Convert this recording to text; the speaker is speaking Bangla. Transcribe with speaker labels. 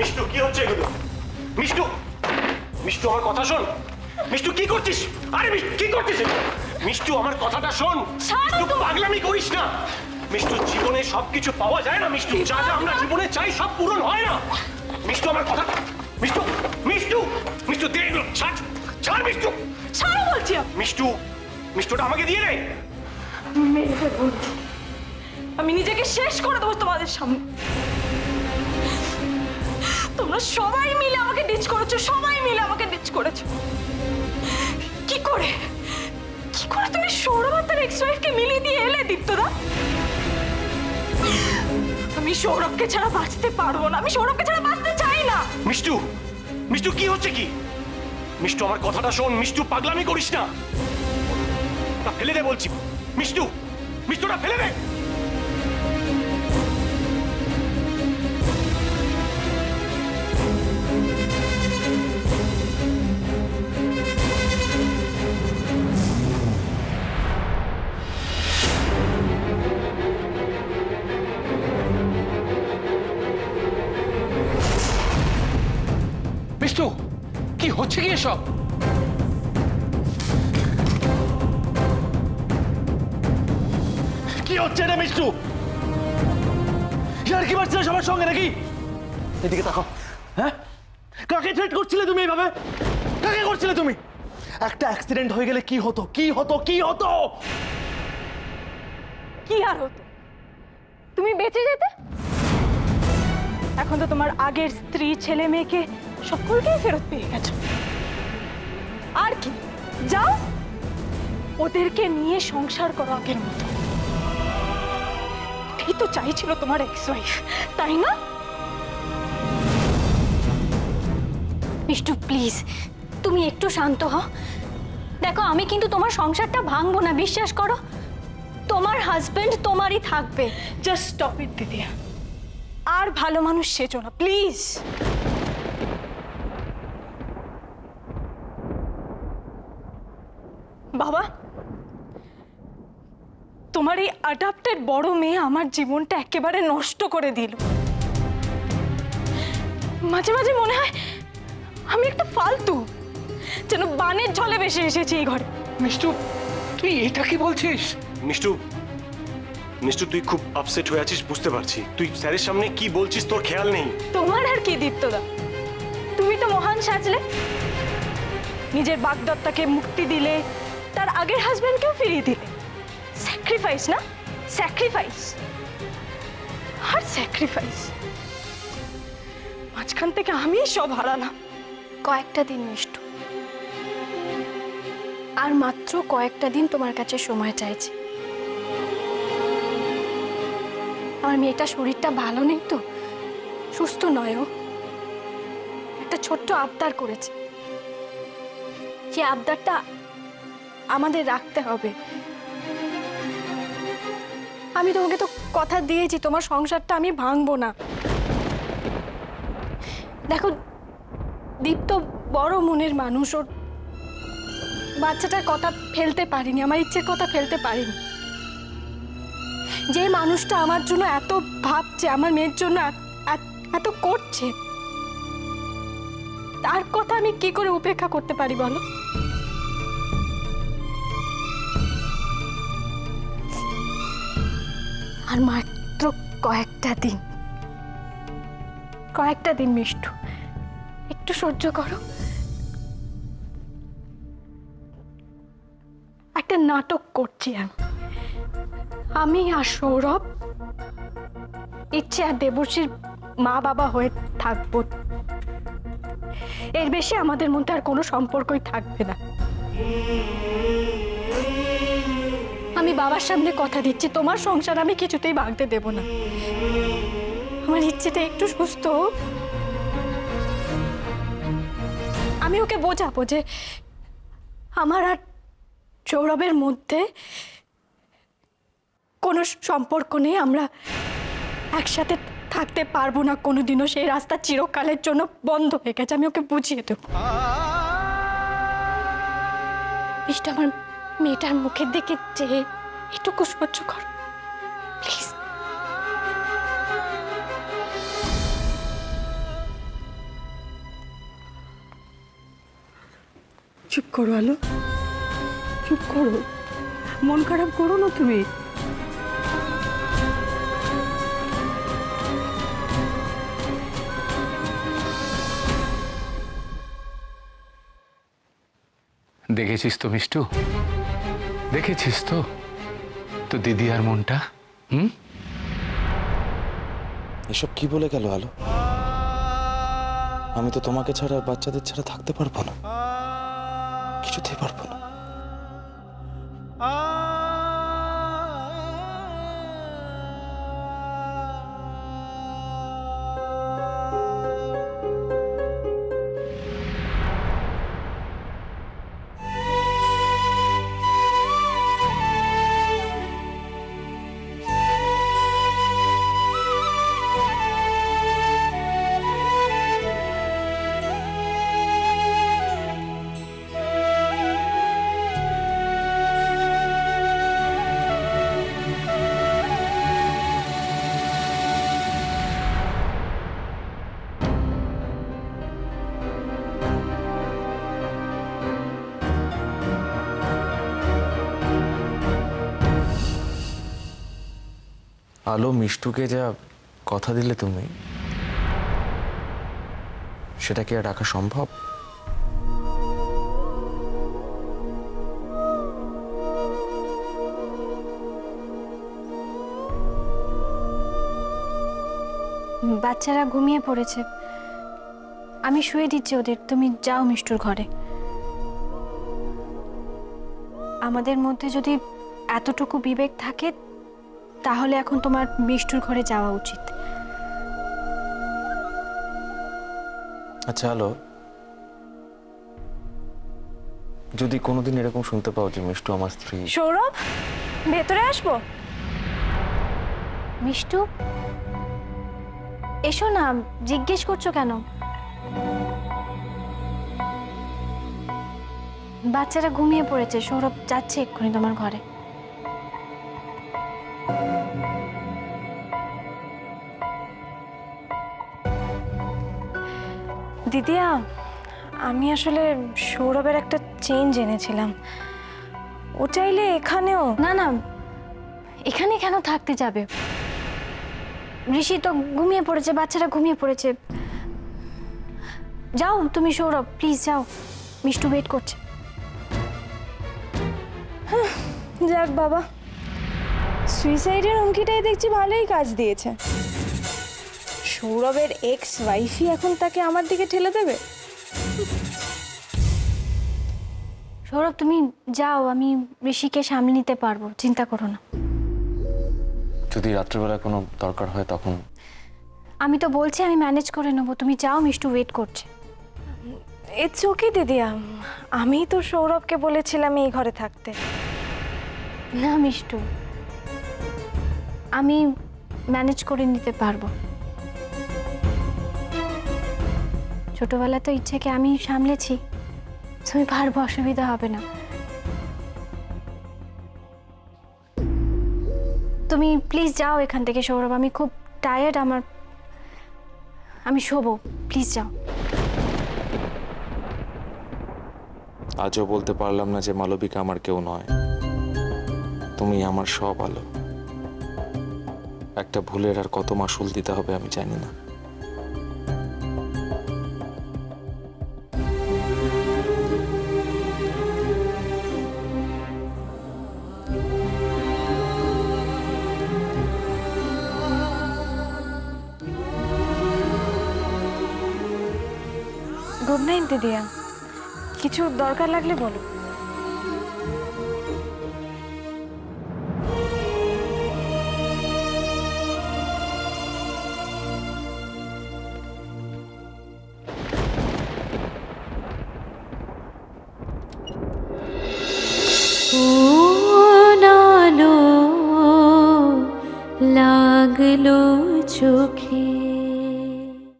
Speaker 1: মিষ্টু কি হচ্ছে এগুলো? মিষ্টু, মিষ্টু আমার কথা শোন। মিষ্টু কি করছিস? আরে কি করছিস? মিষ্টু আমার কথাটা শোন। মিষ্টু পাগলামি করিস না। মিষ্টু জীবনে সবকিছু পাওয়া যায় না মিষ্টু, যা যা আমরা জীবনে চাই সব পূরণ হয় না। মিষ্টু আমার কথা, মিষ্টু মিষ্টু মিষ্টু দে এগুলো, ছাড় ছাড় মিষ্টু,
Speaker 2: ছাড়ো বলছি।
Speaker 1: মিষ্টু, মিষ্টুটা আমাকে দিয়ে দে।
Speaker 2: মেরে বলছি, আমি নিজেকে শেষ করে দেবো তোমাদের সামনে। তোমরা সবাই মিলে আমাকে ডিচ করেছো, সবাই মিলে আমাকে ডিচ করেছো। কি করে কি করে তুমি সৌরভ আর তার এক্স ওয়াইফকে মিলিয়ে দিয়ে এলে দীপ্তদা? আমি সৌরভকে ছাড়া বাঁচতে পারবো না, আমি সৌরভকে ছাড়া বাঁচতে চাই না।
Speaker 1: মিষ্টু, মিষ্টু কি হচ্ছে কি? মিষ্টু আমার কথাটা শোন। মিষ্টু পাগলামি করিস না, ফেলে দে বলছি। মিষ্টু, মিষ্টুটা ফেলে দে।
Speaker 3: মিষ্টু, কি হচ্ছে কি এসব?
Speaker 1: কি হচ্ছে রে মিষ্টু? ইয়ার কি মারছিলে সবার সঙ্গে নাকি? এদিকে তাকাও। হ্যাঁ, কাকে থ্রেট করছিলে তুমি এইভাবে? কাকে করছিলে তুমি? একটা অ্যাক্সিডেন্ট হয়ে গেলে কি হতো, কি হতো, কি হতো?
Speaker 2: কি আর হতো? তুমি বেঁচে যেতে। এখন তো তোমার আগের স্ত্রী, ছেলে মেয়েকে সকলকেই ফেরত পেয়ে গেছো। আর কি, যাও ওদেরকে নিয়ে সংসার করো আগের মতো। এই তো চাইছিল তোমার এক্স ওয়াইফ, তাই না?
Speaker 4: মিষ্টু প্লিজ, তুমি একটু শান্ত হও। দেখো, আমি কিন্তু তোমার সংসারটা ভাঙবো না, বিশ্বাস করো। তোমার হাজবেন্ড তোমারই থাকবে।
Speaker 2: জাস্ট স্টপ ইট দিদি। আর ভালো মানুষ সেজো না প্লিজ। বাবা, তোমার এই অ্যাডাপ্টেড বড় মেয়ে আমার জীবনটা একেবারে নষ্ট করে দিল। মাঝে মাঝে মনে হয় আমি একটা ফালতু, যেন বানের ঝলে ভেসে এসেছি এই ঘরে।
Speaker 3: মিষ্টু, তুই এটা কি বলছিস?
Speaker 1: মিষ্টু, মিষ্টু তুই খুব আপসেট হয়ে আছিস বুঝতে পারছি। তুই স্যারের সামনে কি বলছিস তোর খেয়াল নেই।
Speaker 2: তোমার আর কি দীপ্তদা, তুমি তো মহান সাজলে। নিজের বাগদত্তাকে মুক্তি দিলে, তার আগের হাজবেন্ডকেও ফিরিয়ে দিলে। স্যাক্রিফাইস না, স্যাক্রিফাইস আর স্যাক্রিফাইস। মাঝখান থেকে আমি সব হারালাম।
Speaker 4: কয়েকটা দিন মিষ্টু, আর মাত্র কয়েকটা দিন তোমার কাছে সময় চাইছি। আমার মেয়েটা শরীরটা ভালো নেই তো, সুস্থ নয়। ও একটা ছোট্ট আবদার করেছে, যে আবদারটা আমাদের রাখতে হবে। আমি তোমাকে তো কথা দিয়েছি তোমার সংসারটা আমি ভাঙবো না। দেখো, দীপ্ত বড় মনের মানুষ, ওর বাচ্চাটার কথা ফেলতে পারিনি, আমার ইচ্ছের কথা ফেলতে পারিনি। যে মানুষটা আমার জন্য এত ভাবছে, আমার মেয়ের জন্য এত করছে, তার কথা আমি কি করে উপেক্ষা করতে পারি বলো? আর মাত্র কয়েকটা দিন মিষ্টু, একটু সহ্য করো। একটা নাটক করছি আমি আর সৌরভ ইচ্ছে আর দেবশ্রীর মা বাবা হয়ে থাকবো। এর বেশি আমাদের মধ্যে আর কোনো সম্পর্কই থাকবে না। আমি বাবার সামনে কথা দিচ্ছি, তোমার সংসার আমি কিছুতেই ভাঙতে দেব না। আমার ইচ্ছেটা একটু সুস্থ হোক। আমি ওকে বোঝাবো যে আমার আর সৌরভের মধ্যে কোনো সম্পর্ক নেই, আমরা একসাথে থাকতে পারবো না কোনোদিনও। সেই রাস্তা চিরকালের জন্য বন্ধ হয়ে গেছে, আমি ওকে বুঝিয়ে দেবো। আমার মেয়েটার মুখের দিকে চেয়ে এটুকু সহ্য করো প্লিজ।
Speaker 5: চুপ করো আলো, চুপ করো, মন খারাপ করো না তুমি।
Speaker 3: দেখেছিস তো মিষ্টু, দেখেছিস তো তো দিদি আর মনটা।
Speaker 6: এসব কি বলে গেল আলো? আমি তো তোমাকে ছাড়া আর বাচ্চাদের ছাড়া থাকতে পারবো না, কিছুতেই পারবো না। আলো, মিষ্টুকে যা কথা দিলে তুমি, সেটা কি আর রাখা সম্ভব?
Speaker 4: বাচ্চারা ঘুমিয়ে পড়েছে, আমি শুয়ে দিচ্ছি ওদের, তুমি যাও মিষ্টুর ঘরে। আমাদের মধ্যে যদি এতটুকু বিবেক থাকে তাহলে এখন তোমার মিষ্টুর ঘরে যাওয়া উচিত।
Speaker 6: আচ্ছা আলো, যদি কোনোদিন এরকম শুনতে পাও যে মিষ্টু আমার স্ত্রী।
Speaker 2: সৌরভ, ভেতরে আসবো?
Speaker 4: মিষ্টু, এসো না, জিজ্ঞেস করছো কেন? বাচ্চারা ঘুমিয়ে পড়েছে, সৌরভ যাচ্ছে এক্ষুনি তোমার ঘরে।
Speaker 2: দিদিয়া, আমি আসলে সৌরভের একটা চেন জেনেছিলাম, ও চাইলে এখানেও।
Speaker 4: না না, এখানে কেন থাকতে যাবে? ঋষি তো ঘুমিয়ে পড়েছে, বাচ্চারা ঘুমিয়ে পড়েছে। যাও তুমি সৌরভ, প্লিজ যাও, মিষ্টু ওয়েট করছে।
Speaker 2: যাক বাবা, সুইসাইডের হুমকিটাই দেখছি ভালোই কাজ দিয়েছে। সৌরভের এক্স ওয়াইফই এখন তাকে আমার দিকে ঠেলে দেবে।
Speaker 4: সৌরভ তুমি যাও, আমি ঋষিকে সামলে নিতে পারবো, চিন্তা করো না।
Speaker 6: যদি রাত্রিবেলা কোনো দরকার হয় তখন?
Speaker 4: আমি তো বলছি আমি ম্যানেজ করে নেবো, তুমি যাও, মিষ্টু ওয়েট করছে।
Speaker 2: ইটস ওকে দিদিয়া, আমি তো সৌরভকে বলেছিলাম এই ঘরে থাকতে।
Speaker 4: না মিষ্টু, আমি ম্যানেজ করে নিতে পারবো। ছোটবেলা তো ইচ্ছেকে আমি সামলেছি, তুমি পারবো, অসুবিধা হবে না। তুমি প্লিজ যাও এখান থেকে সৌরভ, আমি খুব টায়ার্ড, আমি শোবো, প্লিজ যাও।
Speaker 6: আজও বলতে পারলাম না যে মালবিকা আমার কেউ নয়, তুমি আমার সব আলো। একটা ভুলের আর কত মাসুল দিতে হবে আমি জানি না।
Speaker 2: গুড নাইট দিদিয়া, কিছু দরকার লাগলে বলো।